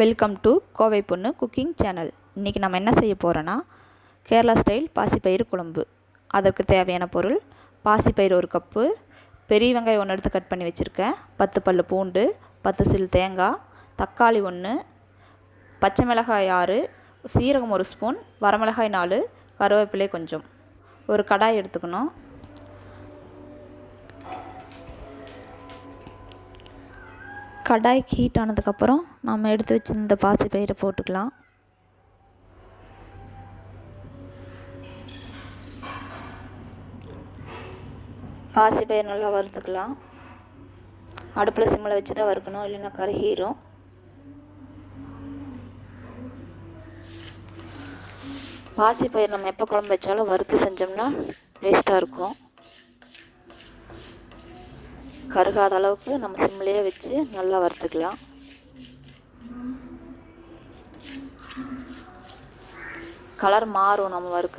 Welcome to Kovai பொண்ணு cooking channel. இன்றைக்கி நம்ம என்ன செய்ய போகிறோன்னா கேரளா ஸ்டைல் பாசிப்பயிறு குழம்பு. அதற்கு தேவையான பொருள்: பாசிப்பயிறு 1 கப்பு, பெரிய வெங்காயம் 1 எடுத்து கட் பண்ணி வச்சுருக்கேன், 10 பல் பூண்டு, 10 சில் தேங்காய், தக்காளி 1, பச்சை மிளகாய் 6, சீரகம் 1 ஸ்பூன், வரமிளகாய் 4, கருவேப்பிலை கொஞ்சம். ஒரு கடாய் எடுத்துக்கணும். கடாய் ஹீட் ஆனதுக்கப்புறம் நம்ம எடுத்து வச்சிருந்த பாசிப்பயிரை போட்டுக்கலாம். பாசிப்பயிறு நல்லா வறுத்துக்கலாம். அடுப்பில் சிம்மில் வச்சு தான் வறுக்கணும், இல்லைன்னா கருகிரும். பாசிப்பயிறு நம்ம எப்போ குழம்பு வச்சாலும் வறுத்து செஞ்சோம்னா டேஸ்ட்டாக இருக்கும். கருகாத அளவுக்கு நம்ம சிம்லேயே வச்சு நல்லா வறுத்துக்கலாம். கலர் மாறும் நம்ம வறுக்க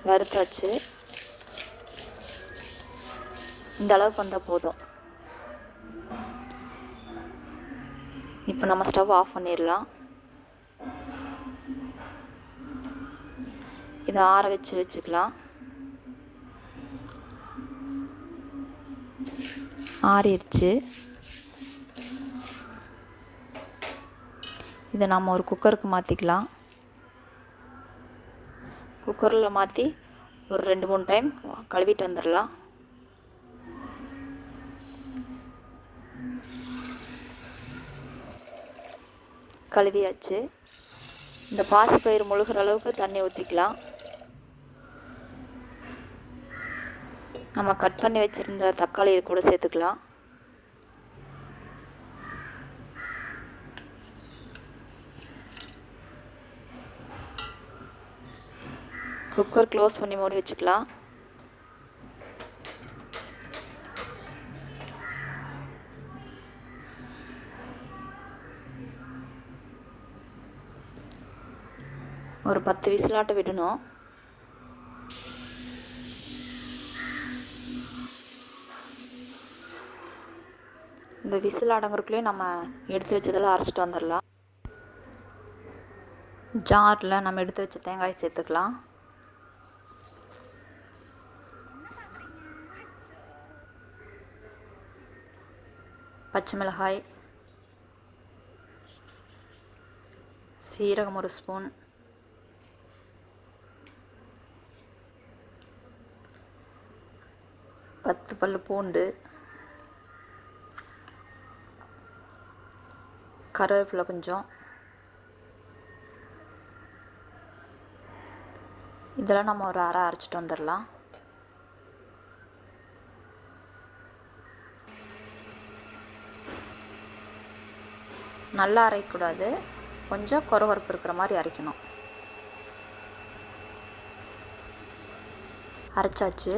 வறுத்தாச்சு. இந்த அளவுக்கு வந்தால் போதும். இப்போ நம்ம ஸ்டவ் ஆஃப் பண்ணிடலாம். இதை ஆற வச்சுக்கலாம். ஆறிடுச்சு. இதை நம்ம ஒரு குக்கருக்கு மாற்றிக்கலாம். குக்கரில் மாற்றி ஒரு 2-3 டைம் கழுவிட்டு வந்துடலாம். கழுவியாச்சு. இந்த பாசிப்பயிறு முழுகிற அளவுக்கு தண்ணி ஊற்றிக்கலாம். நம்ம கட் பண்ணி வச்சுருந்த தக்காளி இது கூட சேர்த்துக்கலாம். குக்கர் க்ளோஸ் பண்ணி மூடி வச்சுக்கலாம். ஒரு 10 விசிலாட்ட விடணும். இந்த விசில் அடங்குறதுக்குள்ளேயே நம்ம எடுத்து வச்சதெல்லாம் அரைச்சிட்டு வந்துடலாம். ஜாரில் நம்ம எடுத்து வச்ச தேங்காய் சேர்த்துக்கலாம். பச்சை மிளகாய், சீரகம் 1 ஸ்பூன், பத்து பல் பூண்டு, கருவேப்பிலை கொஞ்சம். இதெல்லாம் நம்ம ஒரு அரை அரைச்சிட்டு வந்துடலாம். நல்லா அரைக்கக்கூடாது, கொஞ்சம் கொரகொரப்பு இருக்கிற மாதிரி அரைக்கணும். அரைச்சாச்சு.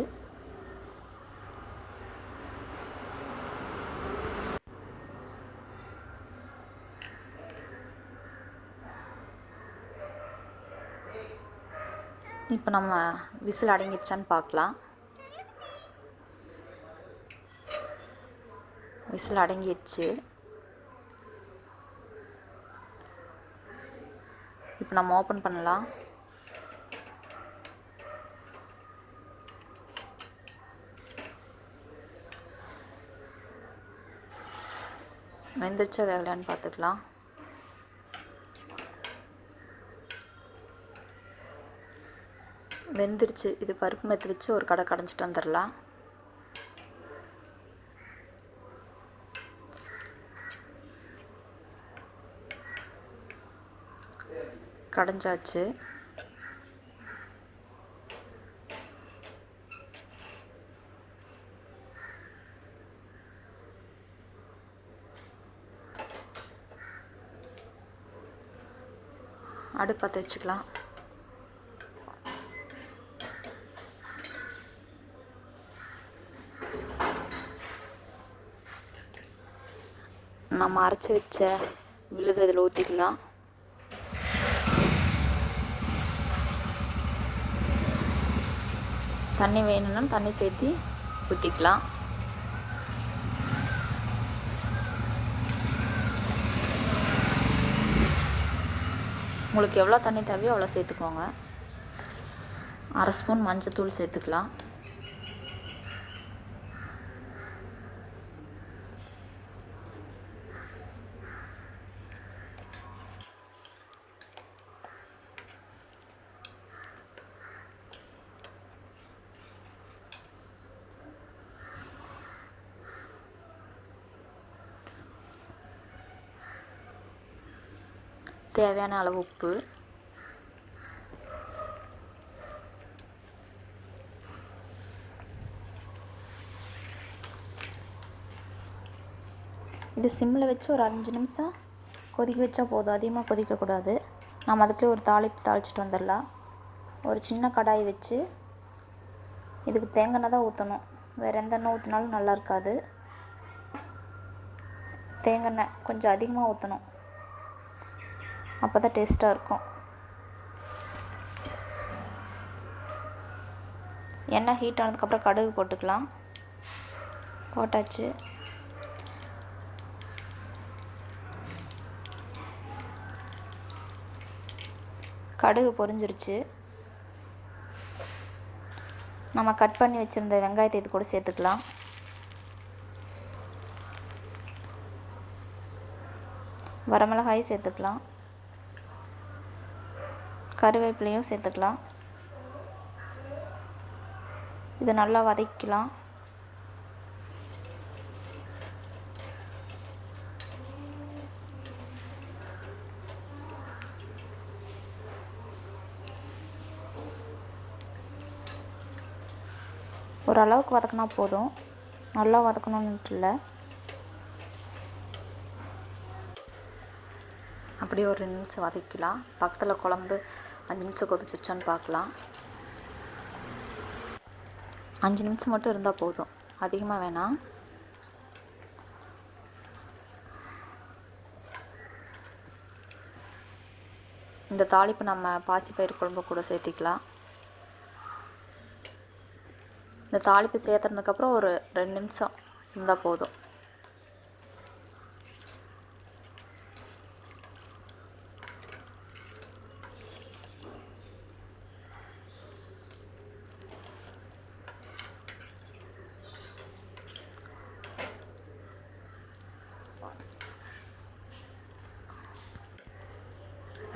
இப்போ நம்ம விசில் அடங்கிடுச்சான்னு பார்க்கலாம். விசில் அடங்கிடுச்சு. இப்போ நம்ம ஓப்பன் பண்ணலாம். வெந்துருச்சா வேகலையான்னு பார்த்துக்கலாம். வெந்துருச்சு. இது பருப்பு மெத்து வச்சு ஒரு கடை கடைஞ்சிட்டு வந்துடலாம். கடைஞ்சாச்சு. அடுப்பு பற்ற வச்சுக்கலாம். நம்ம அரைச்சி வச்ச விழுது அதில் ஊற்றிக்கலாம். தண்ணி வேணும்னா தண்ணி சேர்த்து ஊற்றிக்கலாம். உங்களுக்கு எவ்வளோ தண்ணி தேவையோ அவ்வளோ சேர்த்துக்கோங்க. அரை ஸ்பூன் மஞ்சத்தூள் சேர்த்துக்கலாம். தேவையான அளவு உப்பு, இது சிம்மில் வச்சு ஒரு 5 நிமிஷம் கொதிக்க வச்சா போதும். அதிகமாக கொதிக்கக்கூடாது. நம்ம அதுக்குள்ளே ஒரு தாளிச்சிட்டு வந்துடலாம். ஒரு சின்ன கடாய் வச்சு இதுக்கு தேங்காய் எண்ணெய் தான் ஊற்றணும். வேறு எந்த எண்ணெய் ஊற்றினாலும் நல்லா இருக்காது. தேங்காய் எண்ணெய் கொஞ்சம் அதிகமாக ஊற்றணும், அப்போ தான் டேஸ்ட்டாக இருக்கும். எண்ணெய் ஹீட் ஆனதுக்கப்புறம் கடுகு போட்டுக்கலாம். போட்டாச்சு. கடுகு பொரிஞ்சிருச்சு. நம்ம கட் பண்ணி வச்சுருந்த வெங்காயத்தை இது கூட சேர்த்துக்கலாம். வரமிளகாய் சேர்த்துக்கலாம். கருவேப்பிலையும் சேர்த்துக்கலாம். இது நல்லா வதக்கலாம். ஓரளவுக்கு வதக்கினா போதும், நல்லா வதக்கணும்னு இல்லை. அப்படியே ஒரு 2 நிமிஷம் வதக்கலாம். பக்கத்தில் குழம்பு 5 நிமிஷம் கொதிச்சிருச்சான்னு பார்க்கலாம். 5 நிமிஷம் மட்டும் இருந்தால் போதும், அதிகமாக வேணாம். இந்த தாளிப்பு நம்ம பாசிப்பயிறு குழம்பு கூட சேர்த்திக்கலாம். இந்த தாளிப்பு சேர்த்துனதுக்கப்புறம் ஒரு 2 நிமிஷம் இருந்தால் போதும்.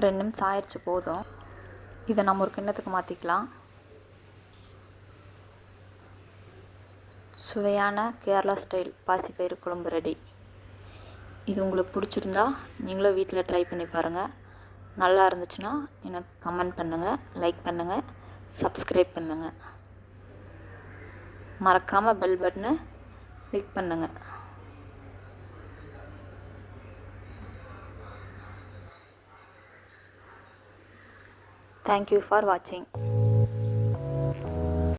ரெண்டு நிமிஷம் ஆயிடுச்சு, போதும். இதை நம்ம ஒரு கிண்ணத்துக்கு மாற்றிக்கலாம். சுவையான கேரளா ஸ்டைல் பாசிப்பயிறு குழம்பு ரெடி. இது உங்களுக்கு பிடிச்சிருந்தா நீங்களும் வீட்டில் ட்ரை பண்ணி பாருங்கள். நல்லா இருந்துச்சுன்னா எனக்கு கமெண்ட் பண்ணுங்கள், லைக் பண்ணுங்கள், சப்ஸ்கிரைப் பண்ணுங்கள். மறக்காமல் பெல் பட்டனை கிளிக் பண்ணுங்கள். Thank you for watching.